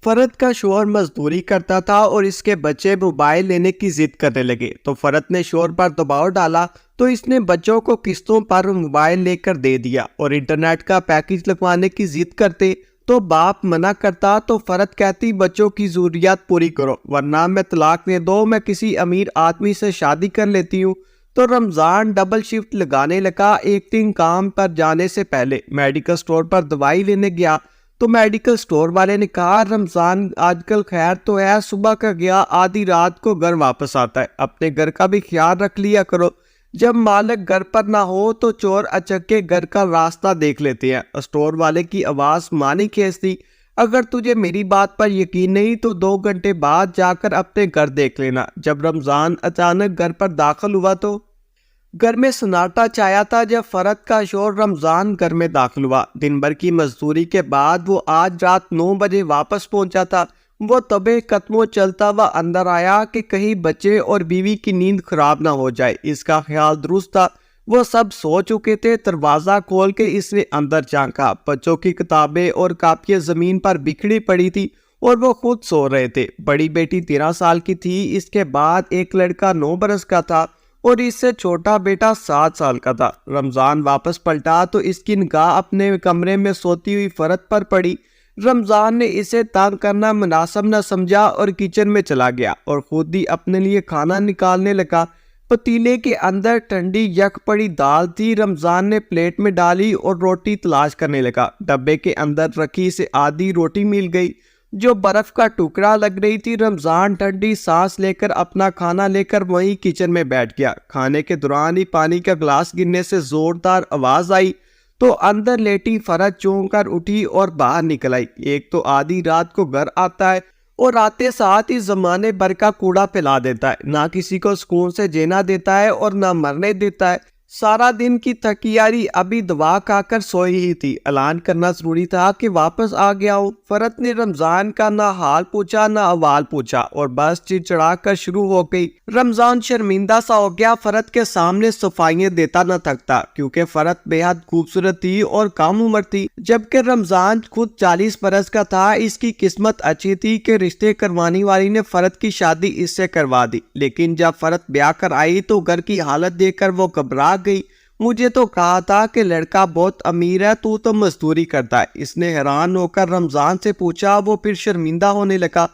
फरद का शौहर मजदूरी करता था और इसके बच्चे मोबाइल लेने की जिद करने लगे तो फरद ने शौहर पर दबाव डाला तो इसने बच्चों को किस्तों पर मोबाइल लेकर दे दिया और इंटरनेट का पैकेज लगवाने की जिद करते तो बाप मना करता तो फरद कहती बच्चों की जरूरियात पूरी करो वरना मैं तलाक दे दो, मैं किसी अमीर आदमी से शादी कर लेती हूँ। तो रमजान डबल शिफ्ट लगाने लगा। एक दिन काम पर जाने से पहले मेडिकल स्टोर पर दवाई लेने गया तो मेडिकल स्टोर वाले ने कहा रमजान आजकल खैर तो है, सुबह का गया आधी रात को घर वापस आता है, अपने घर का भी ख्याल रख लिया करो। जब मालिक घर पर ना हो तो चोर अचक्के घर का रास्ता देख लेते हैं। स्टोर वाले की आवाज मानी खींचती, अगर तुझे मेरी बात पर यकीन नहीं तो 2 घंटे बाद जाकर अपने घर देख लेना। जब रमजान अचानक घर पर दाखिल हुआ तो घर में सन्नाटा छाया था। जब फरद का शौहर रमजान घर में दाखिल हुआ, दिन भर की मजदूरी के बाद वो आज रात 9 बजे वापस पहुंचा था। वो तबे कदमों चलता हुआ अंदर आया कि कहीं बच्चे और बीवी की नींद खराब ना हो जाए, इसका ख्याल दुरुस्त था। वो सब सो चुके थे। दरवाजा खोल के इसने अंदर झांका। बच्चों की किताबें और कापियां जमीन पर बिखरी पड़ी थी और वो खुद सो रहे थे। बड़ी बेटी 13 साल की थी, इसके बाद एक लड़का 9 बरस का था और इससे छोटा बेटा 7 साल का था। रमजान वापस पलटा तो इसकी निगाह अपने कमरे में सोती हुई फरद पर पड़ी। रमजान ने इसे तंग करना मुनासिब न समझा और किचन में चला गया और खुद ही अपने लिए खाना निकालने लगा। पतीले के अंदर ठंडी यक पड़ी दाल थी। रमजान ने प्लेट में डाली और रोटी तलाश करने लगा। डब्बे के अंदर रखी से आधी रोटी मिल गई जो बर्फ का टुकड़ा लग रही थी। रमजान ठंडी सांस लेकर अपना खाना लेकर वहीं किचन में बैठ गया। खाने के दौरान ही पानी का गिलास गिरने से जोरदार आवाज आई तो अंदर लेटी फरद चौंक कर उठी और बाहर निकल आई। एक तो आधी रात को घर आता है और आते साथ ही जमाने भर का कूड़ा फैला देता है, ना किसी को सुकून से जीना देता है और ना मरने देता है। सारा दिन की थकियारी अभी दवा खाकर सोई ही थी। ऐलान करना जरूरी था कि वापस आ गया हूँ। फरद ने रमजान का ना हाल पूछा ना अहवाल पूछा और बस चिड़चिड़ा कर शुरू हो गई। रमजान शर्मिंदा सा हो गया। फरद के सामने सफाइयां देता न थकता क्योंकि फरद बेहद खूबसूरत थी और कम उम्र थी, जबकि रमजान खुद 40 बरस का था। इसकी किस्मत अच्छी थी कि रिश्ते करवाने वाली ने फरद की शादी इससे करवा दी, लेकिन जब फरद ब्याह कर आई तो घर की हालत देखकर वो घबरा गई। मुझे तो कहा था कि लड़का बहुत अमीर है, तू तो मजदूरी करता है। इसने हैरान होकर रमजान से पूछा। वो फिर शर्मिंदा होने लगा।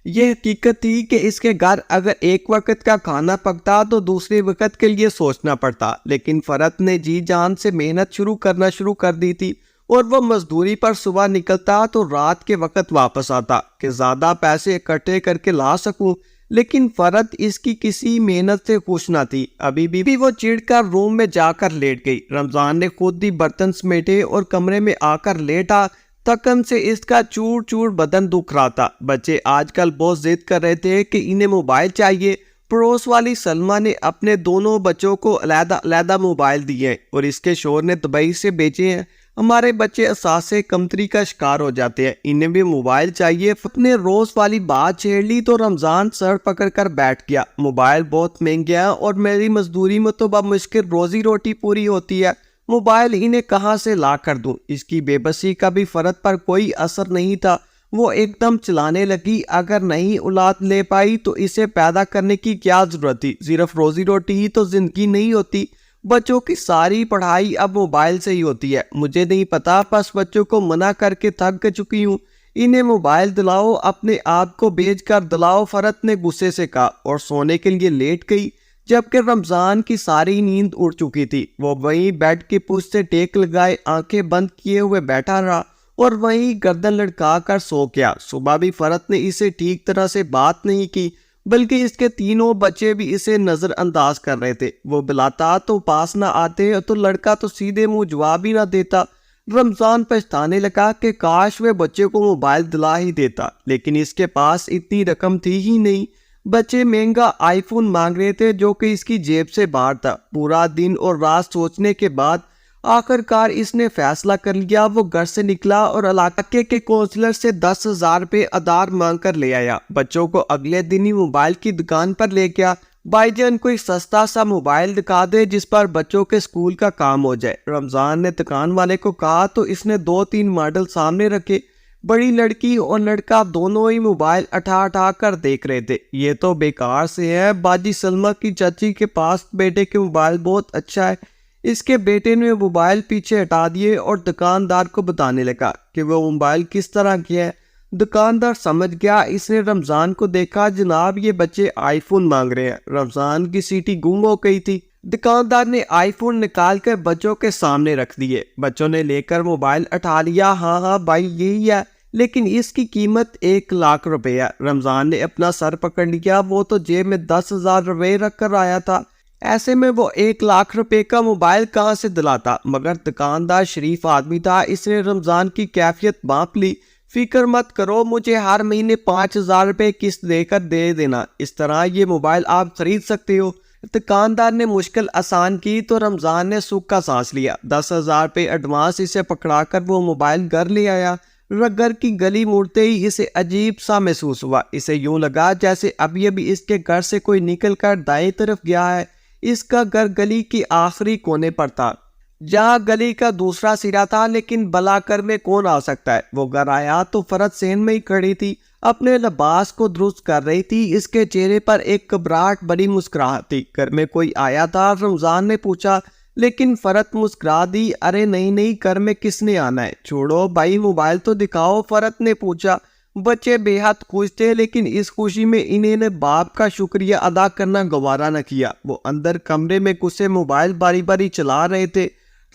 यह हकीकत थी कि इसके घर अगर एक वक्त का खाना पकता तो दूसरे वक्त के लिए सोचना पड़ता, लेकिन फरद ने जी जान से मेहनत शुरू कर दी थी और वो मजदूरी पर सुबह निकलता तो रात के वक्त वापस आता कि ज्यादा पैसे इकट्ठे करके ला सकूं। लेकिन फरद इसकी किसी मेहनत से खुश ना थी। अभी भी वो चिढ़कर रूम में जाकर लेट गई। रमजान ने खुद ही बर्तन समेटे और कमरे में आकर लेटा। थकन से इसका चूर चूर बदन दुख रहा था। बच्चे आजकल बहुत जिद कर रहे थे कि इन्हें मोबाइल चाहिए। पड़ोस वाली सलमा ने अपने दोनों बच्चों को अलग-अलग मोबाइल दिए और इसके शौहर ने दुबई से बेचे हैं। हमारे बच्चे असासे कमतरी का शिकार हो जाते हैं, इन्हें भी मोबाइल चाहिए। अपने रोज वाली बात छेड़ ली तो रमजान सर पकड़ कर बैठ गया। मोबाइल बहुत महंगे हैं और मेरी मजदूरी में तो मुश्किल रोजी रोटी पूरी होती है, मोबाइल इन्हें कहाँ से ला कर दूं। इसकी बेबसी का भी फरद पर कोई असर नहीं था। वो एकदम चलाने लगी। अगर नहीं औलाद ले पाई तो इसे पैदा करने की क्या जरूरत थी, सिर्फ रोजी रोटी ही तो जिंदगी नहीं होती। बच्चों की सारी पढ़ाई अब मोबाइल से ही होती है। मुझे नहीं पता, बस बच्चों को मना करके थक चुकी हूँ। इन्हें मोबाइल दिलाओ, अपने आप को बेच कर दिलाओ, फरद ने गुस्से से कहा और सोने के लिए लेट गई। जबकि रमजान की सारी नींद उड़ चुकी थी। वो वहीं बेड की पुश से टेक लगाए आंखें बंद किए हुए बैठा रहा और वहीं गर्दन लटका कर सो गया। सुबह भी फरद ने इसे ठीक तरह से बात नहीं की, बल्कि इसके तीनों बच्चे भी इसे नजरअंदाज कर रहे थे। वो बुलाता तो पास ना आते तो लड़का तो सीधे मुंह जवाब ही ना देता। रमजान पछताने लगा कि काश वे बच्चे को मोबाइल दिला ही देता, लेकिन इसके पास इतनी रकम थी ही नहीं। बच्चे महंगा आईफोन मांग रहे थे जो कि इसकी जेब से बाहर था। पूरा दिन और रात सोचने के बाद आखिरकार इसने फैसला कर लिया। वो घर से निकला और इलाके के काउंसलर से 10,000 रुपये आधार मांग कर ले आया। बच्चों को अगले दिन ही मोबाइल की दुकान पर ले गया। भाईजान कोई सस्ता सा मोबाइल दिखा दे जिस पर बच्चों के स्कूल का काम हो जाए। रमजान ने दुकान वाले को कहा तो इसने 2-3 मॉडल सामने रखे। बड़ी लड़की और लड़का दोनों ही मोबाइल उठा कर देख रहे थे। ये तो बेकार से है, बाजी सलमा की चाची के पास बेटे के मोबाइल बहुत अच्छा है। इसके बेटे ने मोबाइल पीछे हटा दिए और दुकानदार को बताने लगा कि वो मोबाइल किस तरह की है। दुकानदार समझ गया। इसने रमजान को देखा, जनाब ये बच्चे आईफोन मांग रहे हैं। रमजान की सीटी गुम हो गई थी। दुकानदार ने आईफोन निकाल कर बच्चों के सामने रख दिए। बच्चों ने लेकर मोबाइल उठा लिया। हाँ भाई यही है, लेकिन इसकी कीमत 1 लाख रुपए है। रमजान ने अपना सर पकड़ लिया। वो तो जेब में 10,000 रुपए रख कर आया था। ऐसे में वो 1 लाख रुपए का मोबाइल कहाँ से दिलाता। मगर दुकानदार शरीफ आदमी था। इसने रमजान की कैफियत भांप ली। फिक्र मत करो, मुझे हर महीने 5,000 रुपए किस्त देकर दे देना। इस तरह ये मोबाइल आप खरीद सकते हो। दुकानदार ने मुश्किल आसान की तो रमजान ने सुख का सांस लिया। 10,000 रुपए एडवांस इसे पकड़ाकर वो मोबाइल घर ले आया। घर की गली मुड़ते ही इसे अजीब सा महसूस हुआ। इसे यूं लगा जैसे अभी अभी इसके घर से कोई निकल कर दाएं तरफ गया है। इसका घर गली के आखिरी कोने पर था, जहाँ गली का दूसरा सिरा था। लेकिन बलाकर में कौन आ सकता है। वो घर आया तो फरत सेन में ही खड़ी थी, अपने लिबास को दुरुस्त कर रही थी। इसके चेहरे पर एक घबराहट बड़ी मुस्कुराहट थी। घर में कोई आया था, रमजान ने पूछा, लेकिन फरत मुस्कुरा दी। अरे नहीं, घर में किसने आना है, छोड़ो भाई मोबाइल तो दिखाओ, फरत ने पूछा। बच्चे बेहद खुश थे, लेकिन इस खुशी में इन्हें बाप का शुक्रिया अदा करना गवारा न किया। वो अंदर कमरे में घुसे मोबाइल बारी बारी चला रहे थे।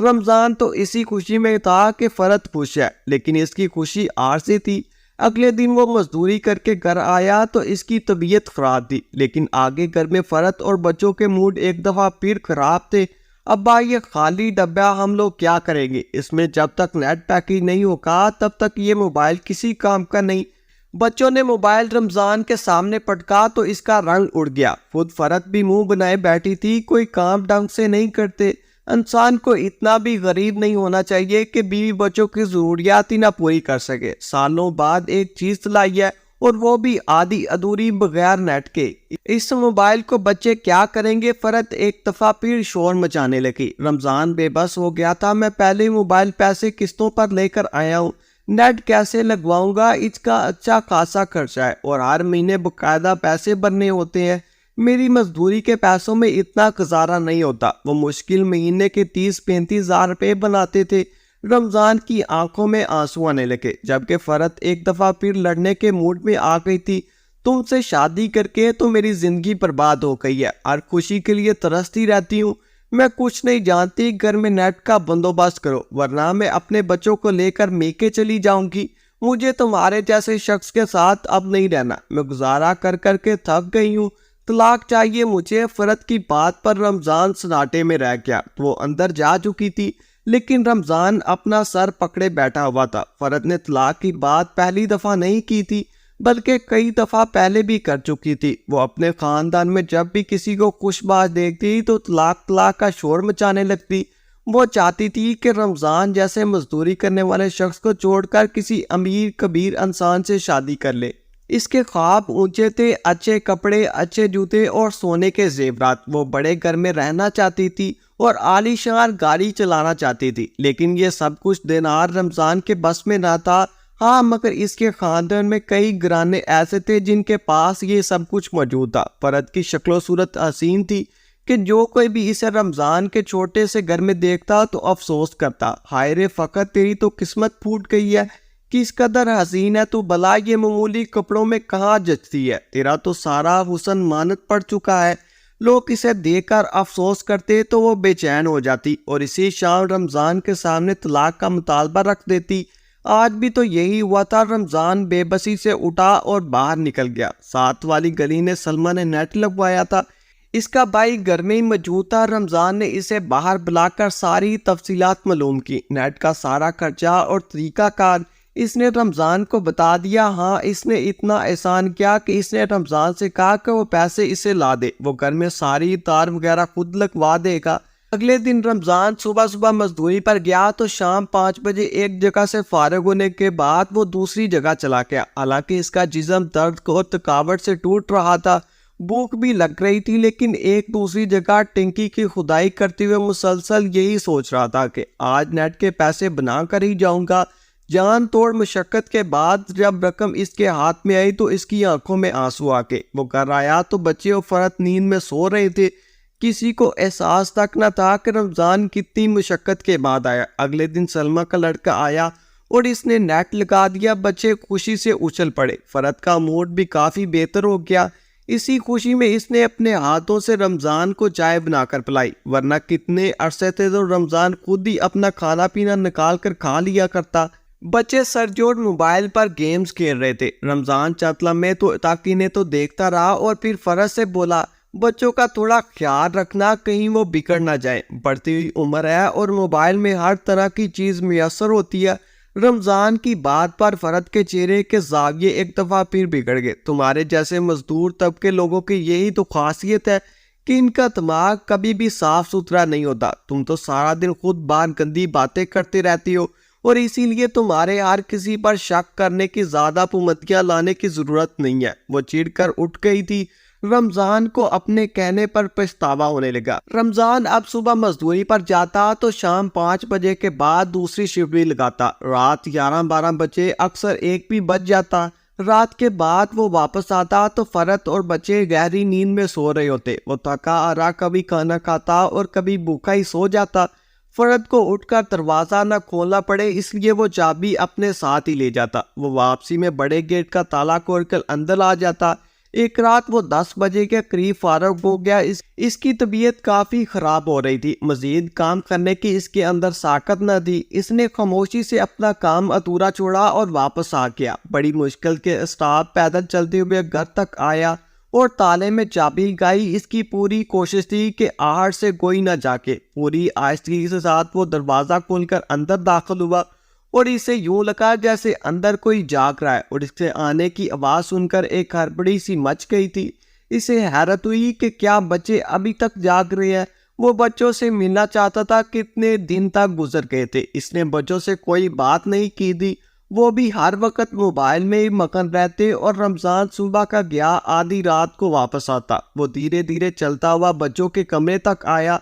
रमजान तो इसी खुशी में था कि फरत खुश है, लेकिन इसकी खुशी आरज़ी थी। अगले दिन वो मजदूरी करके घर आया तो इसकी तबीयत खराब थी। लेकिन आगे घर में फरत और बच्चों के मूड एक दफ़ा फिर खराब थे। अब्बा ये खाली डब्बा हम लोग क्या करेंगे, इसमें जब तक नेट पैकिंग नहीं होगा तब तक ये मोबाइल किसी काम का नहीं। बच्चों ने मोबाइल रमजान के सामने पटका तो इसका रंग उड़ गया। खुद फरत भी मुंह बनाए बैठी थी। कोई काम ढंग से नहीं करते। इंसान को इतना भी गरीब नहीं होना चाहिए कि बीवी बच्चों की जरूरियात ही ना पूरी कर सके। सालों बाद एक चीज लाई है, और वो भी आधी अधूरी बगैर नेट के। इस मोबाइल को बच्चे क्या करेंगे। फरत एक दफा फिर शोर मचाने लगी। रमजान बेबस हो गया था। मैं पहले मोबाइल पैसे किस्तों पर लेकर आया हूँ, नेट कैसे लगवाऊंगा, इसका अच्छा खासा खर्चा है और हर महीने बकायदा पैसे भरने होते हैं। मेरी मजदूरी के पैसों में इतना गुजारा नहीं होता। वो मुश्किल महीने के 30-35 हज़ार रुपये बनाते थे। रमजान की आंखों में आंसू आने लगे, जबकि फरत एक दफा फिर लड़ने के मूड में आ गई थी। तुमसे शादी करके तो मेरी जिंदगी बर्बाद हो गई है, हर खुशी के लिए तरसती रहती हूँ। मैं कुछ नहीं जानती, घर में नेट का बंदोबस्त करो, वरना मैं अपने बच्चों को लेकर मेके चली जाऊंगी। मुझे तुम्हारे जैसे शख्स के साथ अब नहीं रहना। मैं गुजारा कर कर के थक गई हूँ। तलाक चाहिए मुझे। फरत की बात पर रमजान सन्नाटे में रह गया। वो अंदर जा चुकी थी, लेकिन रमजान अपना सर पकड़े बैठा हुआ था। फरत ने तलाक की बात पहली दफा नहीं की थी, बल्कि कई दफा पहले भी कर चुकी थी। वो अपने खानदान में जब भी किसी को खुशबाज देखती तो तलाक का शोर मचाने लगती। वो चाहती थी कि रमजान जैसे मजदूरी करने वाले शख्स को छोड़कर किसी अमीर कबीर इंसान से शादी कर ले। इसके ख्वाब ऊंचे थे, अच्छे कपड़े, अच्छे जूते और सोने के जेवरात। वो बड़े घर में रहना चाहती थी और आलीशान गाड़ी चलाना चाहती थी, लेकिन ये सब कुछ देनार रमजान के बस में ना था। हाँ, मगर इसके खानदान में कई घराने ऐसे थे जिनके पास ये सब कुछ मौजूद था। फरत की शक्लो सूरत हसीन थी कि जो कोई भी इसे रमजान के छोटे से घर में देखता तो अफसोस करता, हाय रे फकत तेरी तो किस्मत फूट गई है, किस कदर हसीन है तू, भला ये मामूली कपड़ों में कहाँ जचती है, तेरा तो सारा हुस्न मानत पड़ चुका है। लोग इसे देखकर अफसोस करते तो वो बेचैन हो जाती और इसी शाम रमजान के सामने तलाक का मुतालबा रख देती। आज भी तो यही हुआ था। रमजान बेबसी से उठा और बाहर निकल गया। साथ वाली गली ने सलमा ने नेट लगवाया था। इसका भाई घर में ही मौजूद था। रमजान ने इसे बाहर बुलाकर सारी तफसीलात मालूम की, नेट का सारा खर्चा और तरीकाकार इसने रमजान को बता दिया। हाँ, इसने इतना एहसान किया कि इसने रमजान से कहा कि वो पैसे इसे ला दे, वो घर में सारी तार वगैरह खुद लगवा देगा। अगले दिन रमजान सुबह सुबह मजदूरी पर गया तो शाम 5 बजे एक जगह से फारिग होने के बाद वो दूसरी जगह चला गया। हालांकि इसका जिस्म दर्द और थकावट से टूट रहा था, भूख भी लग रही थी, लेकिन एक दूसरी जगह टंकी की खुदाई करते हुए मुसलसल यही सोच रहा था कि आज नेट के पैसे बना कर ही जाऊंगा। जान तोड़ मुशक्कत के बाद जब रकम इसके हाथ में आई तो इसकी आंखों में आंसू आ गए। वो घर आया तो बच्चे और फरत नींद में सो रहे थे। किसी को एहसास तक न था कि रमज़ान कितनी मुशक्कत के बाद आया। अगले दिन सलमा का लड़का आया और इसने नेट लगा दिया। बच्चे खुशी से उछल पड़े। फरत का मूड भी काफ़ी बेहतर हो गया। इसी खुशी में इसने अपने हाथों से रमज़ान को चाय बनाकर पिलाई, वरना कितने अरसे थे तो रमज़ान खुद ही अपना खाना पीना निकाल कर खा लिया करता। बच्चे सरजोड़ मोबाइल पर गेम्स खेल रहे थे। रमज़ान चतला में तो ताकि ने तो देखता रहा और फिर फरज से बोला, बच्चों का थोड़ा ख्याल रखना, कहीं वो बिगड़ ना जाए। बढ़ती हुई उम्र है और मोबाइल में हर तरह की चीज़ मैसर होती है। रमज़ान की बात पर फरद के चेहरे के जाविये एक दफ़ा फिर बिगड़ गए। तुम्हारे जैसे मजदूर तबके लोगों की यही तो खासियत है कि इनका दिमाग कभी भी साफ सुथरा नहीं होता। तुम तो सारा दिन खुद बाहर गंदी बातें करते रहती हो और इसीलिए तुम्हारे हर किसी पर शक करने की ज़्यादा पुमतियाँ लाने की ज़रूरत नहीं है। वो चिढ़कर उठ गई थी। रमज़ान को अपने कहने पर पछतावा होने लगा। रमज़ान अब सुबह मजदूरी पर जाता तो शाम 5 बजे के बाद दूसरी शिफ्ट भी लगाता। रात 11-12 बजे अक्सर 1 भी बज जाता। रात के बाद वो वापस आता तो फरत और बच्चे गहरी नींद में सो रहे होते। वो थका हारा कभी खाना खाता और कभी भूखा ही सो जाता। फरद को उठकर दरवाज़ा न खोलना पड़े इसलिए वो चाबी अपने साथ ही ले जाता। वो वापसी में बड़े गेट का ताला खोलकर अंदर आ जाता। एक रात वो 10 बजे के करीब फारग हो गया। इसकी तबीयत काफ़ी ख़राब हो रही थी। मज़ीद काम करने की इसके अंदर ताकत न थी। इसने खामोशी से अपना काम अधूरा छोड़ा और वापस आ गया। बड़ी मुश्किल के स्टाफ पैदल चलते हुए घर तक आया और ताले में चाबी लगाई। इसकी पूरी कोशिश थी कि आहट से कोई न जाके। पूरी आहिस्तगी के साथ वो दरवाज़ा खोलकर अंदर दाखिल हुआ और इसे यूं लगा जैसे अंदर कोई जाग रहा है और इसके आने की आवाज़ सुनकर एक हड़बड़ी सी मच गई थी। इसे हैरत हुई कि क्या बच्चे अभी तक जाग रहे हैं। वो बच्चों से मिलना चाहता था। कितने दिन तक गुजर गए थे, इसने बच्चों से कोई बात नहीं की थी। वो भी हर वक्त मोबाइल में ही मगन रहते और रमज़ान सुबह का गया आधी रात को वापस आता। वो धीरे धीरे चलता हुआ बच्चों के कमरे तक आया,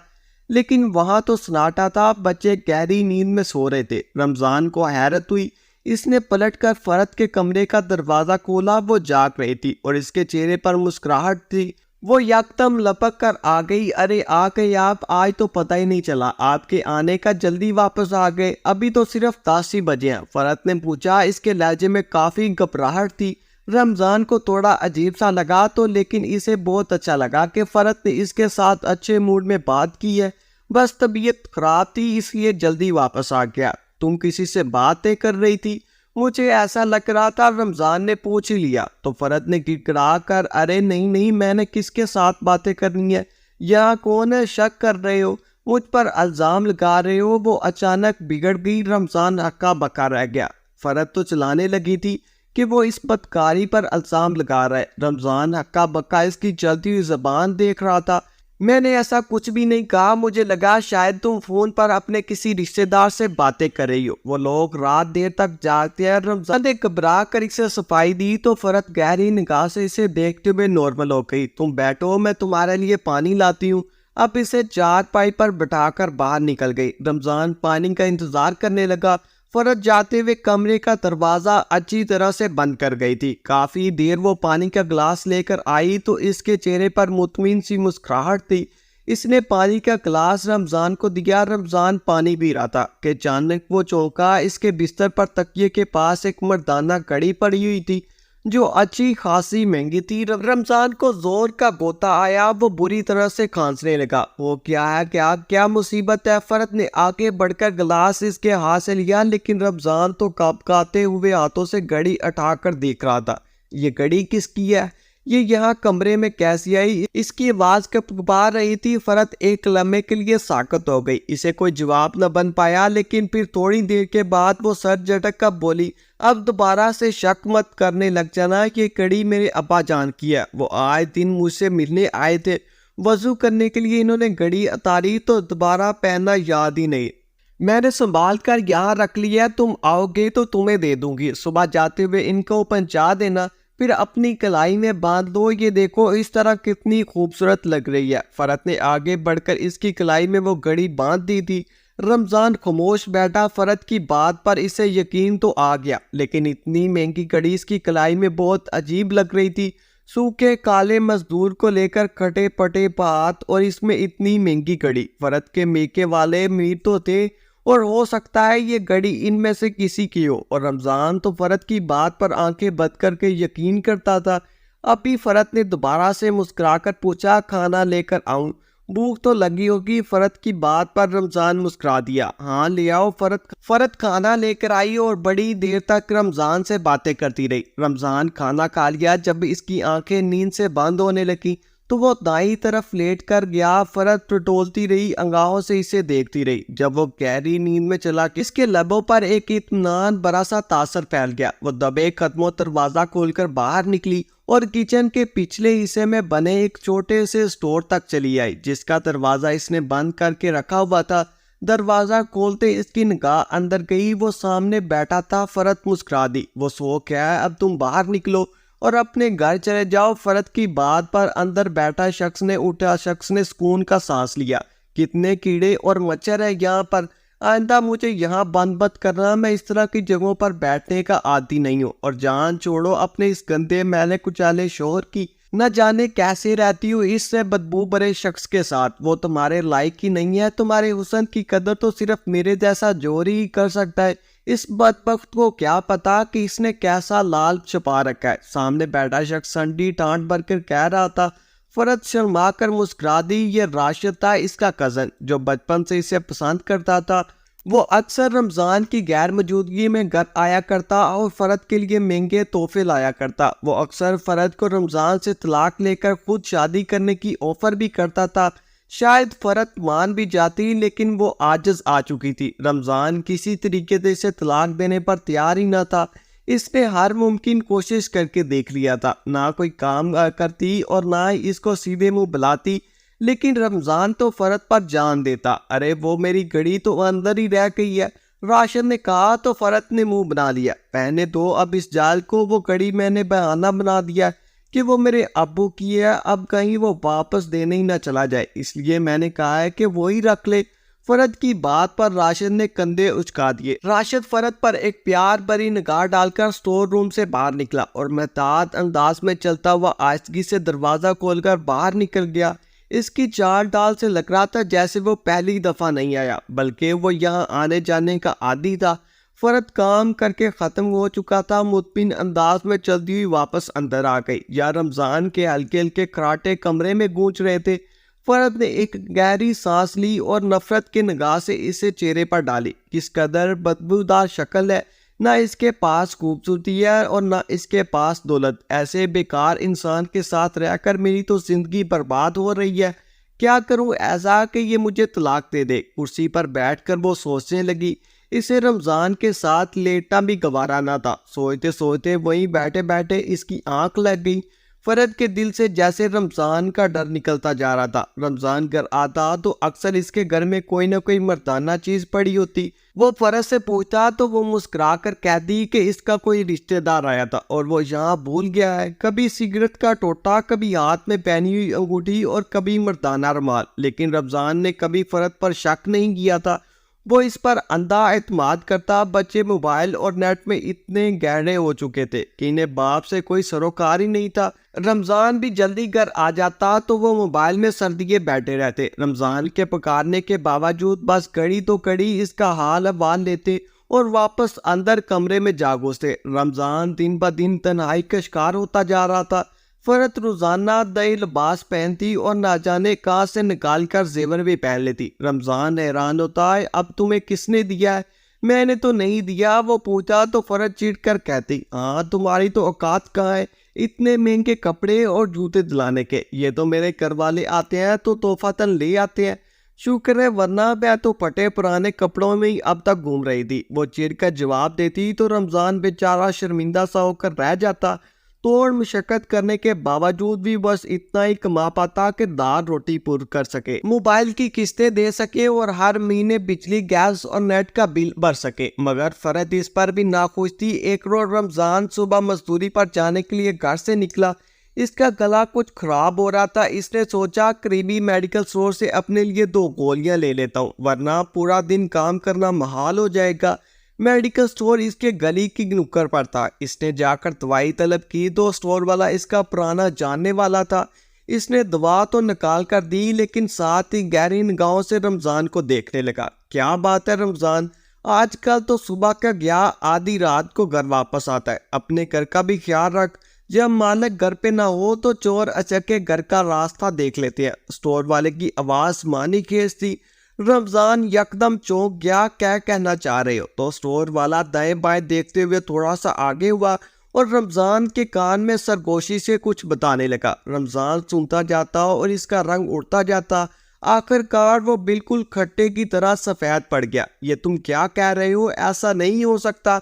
लेकिन वहां तो सन्नाटा था। बच्चे गहरी नींद में सो रहे थे। रमज़ान को हैरत हुई। इसने पलटकर फरद के कमरे का दरवाज़ा खोला। वो जाग रही थी और इसके चेहरे पर मुस्कुराहट थी। वो यकदम लपक कर आ गई। अरे आ गए आप, आज तो पता ही नहीं चला आपके आने का, जल्दी वापस आ गए। अभी तो सिर्फ 10 ही बजे हैं, फरद ने पूछा। इसके लहजे में काफ़ी घबराहट थी। रमज़ान को थोड़ा अजीब सा लगा तो, लेकिन इसे बहुत अच्छा लगा कि फरद ने इसके साथ अच्छे मूड में बात की है। बस तबीयत खराब थी इसलिए जल्दी वापस आ गया। तुम किसी से बातें कर रही थी? मुझे ऐसा लग रहा था, रमज़ान ने पूछ ही लिया। तो फरद ने गिड़गिड़ा कर, अरे नहीं नहीं, मैंने किसके साथ बातें करनी है? यहाँ कौन है? शक कर रहे हो, मुझ पर इल्ज़ाम लगा रहे हो? वो अचानक बिगड़ गई। रमज़ान हक्का बक्का रह गया। फरद तो चलाने लगी थी कि वो इस बदकारी पर इल्ज़ाम लगा रहा है। रमज़ान हक्का बक्का इसकी चलती हुई ज़बान देख रहा था। मैंने ऐसा कुछ भी नहीं कहा, मुझे लगा शायद तुम फ़ोन पर अपने किसी रिश्तेदार से बातें कर रही हो। वो लोग रात देर तक जागते हैं। रमज़ान ने घबरा कर इसे सफाई दी तो फरद गहरी निगाह से इसे देखते हुए नॉर्मल हो गई। तुम बैठो, मैं तुम्हारे लिए पानी लाती हूँ। अब इसे चारपाई पर बिठाकर बाहर निकल गई। रमज़ान पानी का इंतज़ार करने लगा। फरद जाते हुए कमरे का दरवाज़ा अच्छी तरह से बंद कर गई थी। काफ़ी देर वो पानी का गिलास लेकर आई तो इसके चेहरे पर मुतमिन सी मुस्कुराहट थी। इसने पानी का गिलास रमज़ान को दिया। रमज़ान पानी पी रहा था कि अचानक वो चौंका। इसके बिस्तर पर तकिए के पास एक मर्दाना घड़ी पड़ी हुई थी जो अच्छी खासी महंगी थी। रमज़ान को जोर का गोता आया। वो बुरी तरह से खांसने लगा। वो क्या है, क्या क्या मुसीबत है? फरद ने आगे बढ़कर गिलास इसके हाथ से लिया, लेकिन रमज़ान तो कपकाते हुए हाथों से घड़ी उठाकर देख रहा था। ये घड़ी किसकी है? ये यहाँ कमरे में कैसी आई? इसकी आवाज़ कपा रही थी। फरद एक लम्हे के लिए साकत हो गई। इसे कोई जवाब न बन पाया, लेकिन फिर थोड़ी देर के बाद वो सर झटक कर बोली, अब दोबारा से शक मत करने लग जाना कि कड़ी मेरे अब्बा जान की है। वो आए दिन मुझसे मिलने आए थे। वजू करने के लिए इन्होंने घड़ी उतारी तो दोबारा पहनना याद ही नहीं। मैंने संभाल कर यहाँ रख लिया, तुम आओगे तो तुम्हें दे दूंगी। सुबह जाते हुए इनको पहुंचा देना, फिर अपनी कलाई में बांध लो। ये देखो इस तरह कितनी खूबसूरत लग रही है। फरद ने आगे बढ़कर इसकी कलाई में वो घड़ी बांध दी थी। रमजान खामोश बैठा। फरद की बात पर इसे यकीन तो आ गया, लेकिन इतनी महंगी घड़ी इसकी कलाई में बहुत अजीब लग रही थी। सूखे काले मजदूर को लेकर कटे पटे हाथ और इसमें इतनी महंगी घड़ी। फरद के मेके वाले अमीर तो थे और हो सकता है ये घड़ी इनमें से किसी की हो, और रमजान तो फरद की बात पर आंखें बंद करके यकीन करता था। अभी फरद ने दोबारा से मुस्कुराकर पूछा, खाना लेकर आऊं? भूख तो लगी होगी। फरद की बात पर रमजान मुस्कुरा दिया। हाँ ले आओ। फरद खाना लेकर आई और बड़ी देर तक रमजान से बातें करती रही। रमजान खाना खा लिया। जब इसकी आंखें नींद से बंद होने लगी तो वो दाई तरफ लेट कर गया। फरद टटोलती रही, अंगाहों से इसे देखती रही। जब वो गहरी नींद में चला, इसके लबों पर एक इत्मीनान बड़ा सा तासर फैल गया। वो दबे कदमों दरवाजा खोलकर बाहर निकली और किचन के पिछले हिस्से में बने एक छोटे से स्टोर तक चली आई, जिसका दरवाजा इसने बंद करके रखा हुआ था। दरवाजा खोलते इसकी निगाह अंदर गई। वो सामने बैठा था। फरद मुस्कुरा दी। वो सो क्या है, अब तुम बाहर निकलो और अपने घर चले जाओ। फरद की बात पर अंदर बैठा शख्स ने सुकून का सांस लिया। कितने कीड़े और मच्छर है यहाँ पर। आइंदा मुझे यहाँ बंद मत करना। मैं इस तरह की जगहों पर बैठने का आदी नहीं हूँ। और जान छोड़ो अपने इस गंदे मैले कुचाले शोहर की। न जाने कैसे रहती हूँ इससे बदबू भरे शख्स के साथ। वो तुम्हारे लायक ही नहीं है। तुम्हारे हुस्न की कदर तो सिर्फ मेरे जैसा जोर ही कर सकता है। इस बदबख्त को क्या पता कि इसने कैसा लाल छुपा रखा है। सामने बैठा शख्स संडी टांट भरकर कह रहा था। फरद शर्मा कर मुस्कुरा दी। ये राशिद था, इसका कज़न, जो बचपन से इसे पसंद करता था। वो अक्सर रमज़ान की गैर मौजूदगी में घर आया करता और फरद के लिए महंगे तोहफे लाया करता। वो अक्सर फरद को रमज़ान से तलाक लेकर खुद शादी करने की ऑफर भी करता था। शायद फरद मान भी जाती, लेकिन वो आजिज आ चुकी थी। रमज़ान किसी तरीके से इसे तलाक देने पर तैयार ही न था। इसने हर मुमकिन कोशिश करके देख लिया था। ना कोई काम करती और ना ही इसको सीधे मुंह बुलाती, लेकिन रमज़ान तो फरद पर जान देता। अरे वो मेरी घड़ी तो अंदर ही रह गई है, राशिद ने कहा तो फरद ने मुंह बना लिया। पहने दो अब इस जाल को। वो घड़ी मैंने बहाना बना दिया कि वो मेरे अब्बू की है, अब कहीं वो वापस देने ही ना चला जाए, इसलिए मैंने कहा है कि वो ही रख ले। फरद की बात पर राशिद ने कंधे उचका दिए। राशिद फरद पर एक प्यार भरी निगाह डालकर स्टोर रूम से बाहर निकला और महतात अंदाज में चलता हुआ आहिस्तगी से दरवाजा खोलकर बाहर निकल गया। इसकी चाल डाल से लग रहा था जैसे वो पहली दफा नहीं आया, बल्कि वो यहाँ आने जाने का आदी था। फरद काम करके ख़त्म हो चुका था। मुतमिन अंदाज में चलती हुई वापस अंदर आ गई। या रमज़ान के हल्के हल्के खराटे कमरे में गूंज रहे थे। फरद ने एक गहरी सांस ली और नफरत की निगाह से इसे चेहरे पर डाली। किस कदर बदबूदार शक्ल है। ना इसके पास खूबसूरती है और ना इसके पास दौलत। ऐसे बेकार इंसान के साथ रहकर मेरी तो जिंदगी बर्बाद हो रही है। क्या करूं ऐसा कि ये मुझे तलाक दे दे। कुर्सी पर बैठकर वो सोचने लगी। इसे रमज़ान के साथ लेटना भी गवारा ना था। सोचते सोचते वहीं बैठे बैठे इसकी आंख लग गई। फरद के दिल से जैसे रमज़ान का डर निकलता जा रहा था। रमज़ान घर आता तो अक्सर इसके घर में कोई ना कोई मर्दाना चीज़ पड़ी होती। वो फरद से पूछता तो वो मुस्कुरा कर कहती कि इसका कोई रिश्तेदार आया था और वो यहाँ भूल गया है। कभी सिगरेट का टोटा, कभी हाथ में पहनी हुई अंगूठी और कभी मर्दाना रुमाल। लेकिन रमज़ान ने कभी फरद पर शक नहीं किया था। वो इस पर अंधा एतमाद करता। बच्चे मोबाइल और नेट में इतने गहरे हो चुके थे कि इन्हें बाप से कोई सरोकार ही नहीं था। रमज़ान भी जल्दी घर आ जाता तो वो मोबाइल में सर दिए बैठे रहते। रमज़ान के पुकारने के बावजूद बस कड़ी तो कड़ी इसका हाल अहवाल लेते और वापस अंदर कमरे में जा घुसते। रमज़ान दिन ब दिन तन्हाई का शिकार होता जा रहा था। फरद रोजाना नए लिबास पहनती और ना जाने कहाँ से निकाल कर जेवर भी पहन लेती। रमज़ान हैरान होता है, अब तुम्हें किसने दिया है? मैंने तो नहीं दिया। वो पूछा तो फरद चिढ़ कर कहती, हाँ तुम्हारी तो औकात कहाँ है इतने महंगे कपड़े और जूते दिलाने के। ये तो मेरे घर वाले आते हैं तो तोहफातन ले आते हैं। शुक्र है, वरना मैं तो फटे पुराने कपड़ों में ही अब तक घूम रही थी। वो चिढ़ कर जवाब देती तो रमज़ान बेचारा शर्मिंदा सा होकर रह जाता। तोड़ मशक्कत करने के बावजूद भी बस इतना ही कमा पाता कि दाल रोटी पूरी कर सके, मोबाइल की किस्तें दे सके और हर महीने बिजली, गैस और नेट का बिल भर सके। मगर फरद इस पर भी नाखुश थी। एक रोज रमज़ान सुबह मजदूरी पर जाने के लिए घर से निकला। इसका गला कुछ खराब हो रहा था। इसने सोचा करीबी मेडिकल स्टोर से अपने लिए 2 गोलियां ले लेता हूँ, वरना पूरा दिन काम करना महाल हो जाएगा। मेडिकल स्टोर इसके गली की नुक्कड़ पर था। इसने जाकर दवाई तलब की तो स्टोर वाला इसका पुराना जानने वाला था। इसने दवा तो निकाल कर दी, लेकिन साथ ही गहरी निगाहों से रमजान को देखने लगा। क्या बात है रमजान, आजकल तो सुबह का गया आधी रात को घर वापस आता है। अपने घर का भी ख्याल रख। जब मालिक घर पे ना हो तो चोर अचके घर का रास्ता देख लेते हैं। स्टोर वाले की आवाज मानी खेज थी। रमजान यकदम चौंक गया। क्या कहना चाह रहे हो? तो स्टोर वाला दाएं बाएं देखते हुए थोड़ा सा आगे हुआ और रमजान के कान में सरगोशी से कुछ बताने लगा। रमजान सुनता जाता और इसका रंग उड़ता जाता। आखिरकार वो बिल्कुल खट्टे की तरह सफेद पड़ गया। ये तुम क्या कह रहे हो? ऐसा नहीं हो सकता,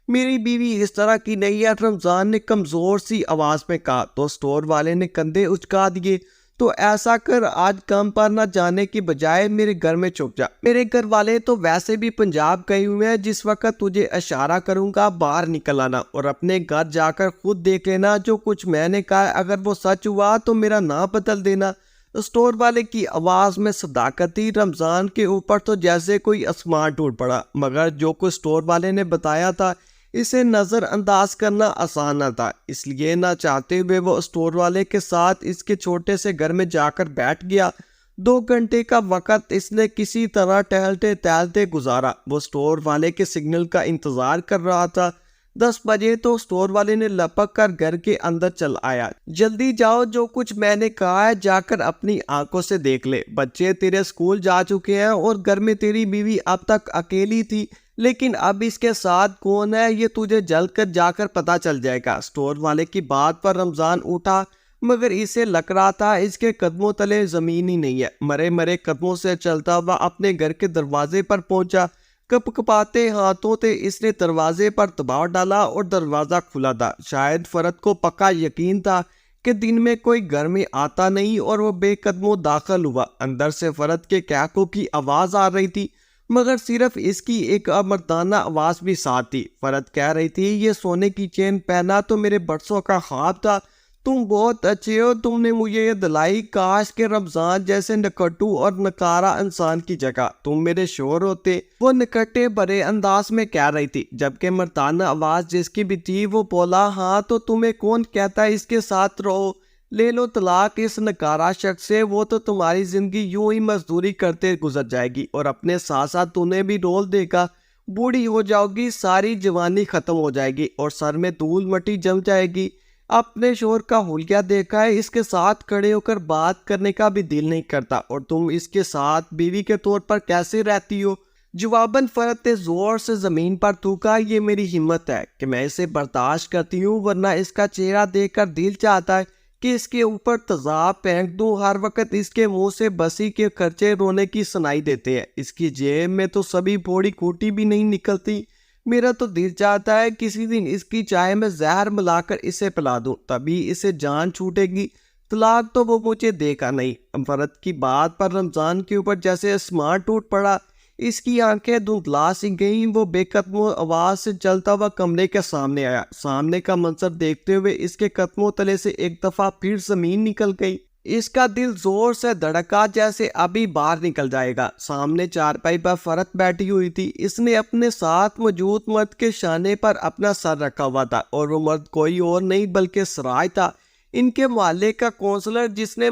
मेरी बीवी इस तरह की नहीं है, रमजान ने कमजोर सी आवाज में कहा। तो स्टोर वाले ने कंधे उचका दिए। तो ऐसा कर, आज काम पर न जाने की बजाय मेरे घर में छुप जा। मेरे घर वाले तो वैसे भी पंजाब गए हुए हैं। जिस वक्त तुझे इशारा करूंगा बाहर निकल आना और अपने घर जाकर खुद देख लेना। जो कुछ मैंने कहा अगर वो सच हुआ तो मेरा नाम बदल देना। स्टोर वाले की आवाज में सदाकत थी। रमजान के ऊपर तो जैसे कोई आसमान टूट पड़ा, मगर जो कुछ स्टोर वाले ने बताया था इसे नज़रअंदाज करना आसान न था। इसलिए ना चाहते हुए वो स्टोर वाले के साथ इसके छोटे से घर में जाकर बैठ गया। 2 घंटे का वक्त इसने किसी तरह टहलते टहलते गुजारा। वो स्टोर वाले के सिग्नल का इंतजार कर रहा था। 10 बजे तो स्टोर वाले ने लपक कर घर के अंदर चल आया। जल्दी जाओ, जो कुछ मैंने कहा है जाकर अपनी आंखों से देख ले। बच्चे तेरे स्कूल जा चुके हैं और घर में तेरी बीवी अब तक अकेली थी, लेकिन अब इसके साथ कौन है ये तुझे जल्द कर जाकर पता चल जाएगा। स्टोर वाले की बात पर रमजान उठा, मगर इसे लग रहा था इसके कदमों तले जमीन ही नहीं है। मरे मरे कदमों से चलता हुआ अपने घर के दरवाजे पर पहुंचा। कपकपाते हाथों से इसने दरवाजे पर दबाव डाला और दरवाजा खुला था। शायद फरद को पक्का यकीन था कि दिन में कोई घर में आता नहीं और वो बेकदमों दाखिल हुआ। अंदर से फरद के कैकों की आवाज आ रही थी, मगर सिर्फ इसकी एक अमर्दाना आवाज भी साथ थी। फरद कह रही थी, ये सोने की चेन पहना तो मेरे बरसों का ख्वाब था। तुम बहुत अच्छे हो, तुमने मुझे ये दिलाई। काश के रमजान जैसे नकट्टू और नकारा इंसान की जगह तुम मेरे शोर होते। वो निकट्टे भरे अंदाज में कह रही थी, जबकि मर्दाना आवाज जिसकी भी थी वो बोला, हाँ तो तुम्हें कौन कहता है इसके साथ रहो? ले लो तलाक इस नकारा शख्स से। वो तो तुम्हारी जिंदगी यूं ही मजदूरी करते गुजर जाएगी और अपने साथ साथ तुम्हें भी रोल देगा। बूढ़ी हो जाओगी, सारी जवानी खत्म हो जाएगी और सर में धूल मट्टी जम जाएगी। अपने शोर का हुलिया देखा है, इसके साथ खड़े होकर बात करने का भी दिल नहीं करता और तुम इसके साथ बीवी के तौर पर कैसे रहती हो? जवाबन फरद ने जोर से जमीन पर थूका। ये मेरी हिम्मत है कि मैं इसे बर्दाश्त करती हूँ, वरना इसका चेहरा देखकर दिल चाहता है कि इसके ऊपर तेजाब फेंक दूं। हर वक्त इसके मुंह से बसी के खर्चे रोने की सुनाई देते हैं। इसकी जेब में तो सभी फोड़ी खूटी भी नहीं निकलती। मेरा तो दिल चाहता है किसी दिन इसकी चाय में जहर मिलाकर इसे पिला दूं, तभी इसे जान छूटेगी। तलाक तो वो मुझे देगा नहीं। फरद की बात पर रमजान के ऊपर जैसे आसमान टूट पड़ा। इसकी आंखें धुंधला सी गईं। वो बेकदमों आवाज से चलता हुआ कमरे के सामने आया। सामने का मंजर देखते हुए इसके कदमों तले से एक दफा फिर जमीन निकल गई। इसका दिल जोर से धड़का, जैसे अभी बाहर निकल जाएगा। सामने चारपाई पर फरद बैठी हुई थी। इसने अपने साथ मौजूद मर्द के शाने पर अपना सर रखा हुआ था और वो मर्द कोई और नहीं बल्कि सराज था, इनके मोहल्ले का काउंसलर, जिसने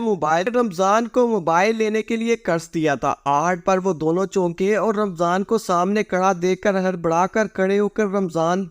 रमजान को मोबाइल लेने के लिए कर्ज दिया था। आहट पर वो दोनों चौंके और रमजान को सामने खड़ा देखकर हड़बड़ा कर खड़े होकर, रमजान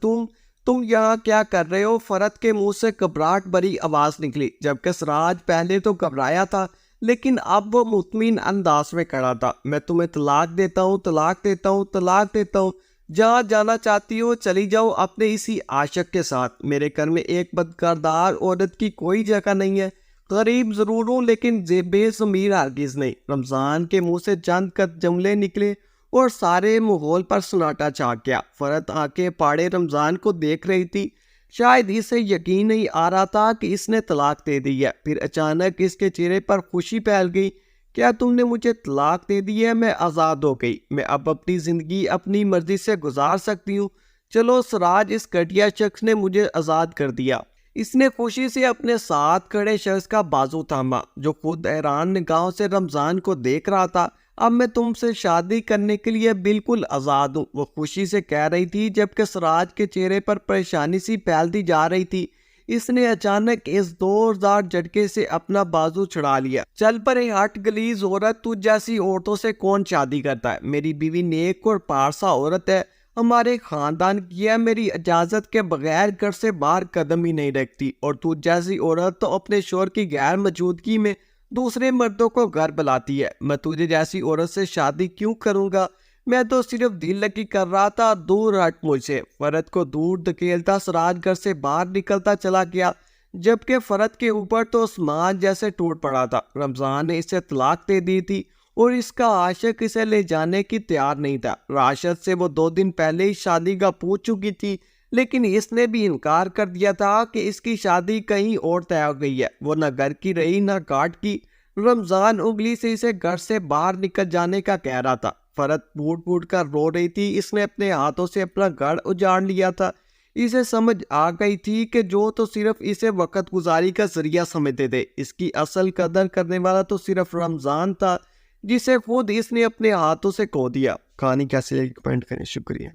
तुम यहाँ क्या कर रहे हो? फरद के मुंह से घबराहट भरी आवाज निकली, जबकि सराज पहले तो घबराया था लेकिन अब वो मुतमिन अंदाज में खड़ा था। मैं तुम्हें तलाक देता हूँ, तलाक देता हूँ, तलाक देता हूँ। जहाँ जाना चाहती हो चली जाओ अपने इसी आशिक के साथ। मेरे घर में एक बदकिरदार औरत की कोई जगह नहीं है। गरीब जरूर हूँ लेकिन बेज़मीर हरगिज नहीं। रमजान के मुंह से चंद कद जुमले निकले और सारे माहौल पर सन्नाटा छा गया। फरद आंखें फाड़े रमजान को देख रही थी। शायद इसे यकीन नहीं आ रहा था कि इसने तलाक दे दी है। फिर अचानक इसके चेहरे पर खुशी फैल गई। क्या तुमने मुझे तलाक दे दी है? मैं आज़ाद हो गई। मैं अब अपनी ज़िंदगी अपनी मर्जी से गुजार सकती हूँ। चलो सराज, इस घटिया शख्स ने मुझे आज़ाद कर दिया। इसने खुशी से अपने साथ खड़े शख्स का बाजू थामा, जो खुद हैरान निगाहों से रमजान को देख रहा था। अब मैं तुमसे शादी करने के लिए बिल्कुल आज़ाद हूँ, वो खुशी से कह रही थी, जबकि सराज के चेहरे पर परेशानी सी फैलती जा रही थी। इसने अचानक इस जोरदार झटके से अपना बाजू छुड़ा लिया। चल परे हट गलीज औरत, तू जैसी औरतों से कौन शादी करता है? मेरी बीवी नेक और पारसा औरत है, हमारे खानदान की है, मेरी इजाजत के बगैर घर से बाहर कदम ही नहीं रखती। और तू जैसी औरत तो अपने शोहर की गैर मौजूदगी में दूसरे मर्दों को घर बुलाती है। मैं तुझे जैसी औरत से शादी क्यों करूंगा? मैं तो सिर्फ दिल लगी कर रहा था, दूर हट मुझसे। फरद को दूर धकेलता सराज घर से बाहर निकलता चला गया, जबकि फरद के ऊपर तो आसमान जैसे टूट पड़ा था। रमजान ने इसे तलाक दे दी थी और इसका आशिक इसे ले जाने की तैयार नहीं था। राशिद से वो 2 दिन पहले ही शादी का पूछ चुकी थी, लेकिन इसने भी इनकार कर दिया था कि इसकी शादी कहीं और तय हो गई है। वो न घर की रही न घाट की। रमजान उंगली से इसे घर से बाहर निकल जाने का कह रहा था। फरद फूट फूट कर रो रही थी। इसने अपने हाथों से अपना घर उजाड़ लिया था। इसे समझ आ गई थी कि जो तो सिर्फ इसे वक्त गुजारी का जरिया समझते थे, इसकी असल कदर करने वाला तो सिर्फ रमजान था, जिसे खुद इसने अपने हाथों से खो दिया। कहानी कैसी लगी कमेंट करें। शुक्रिया।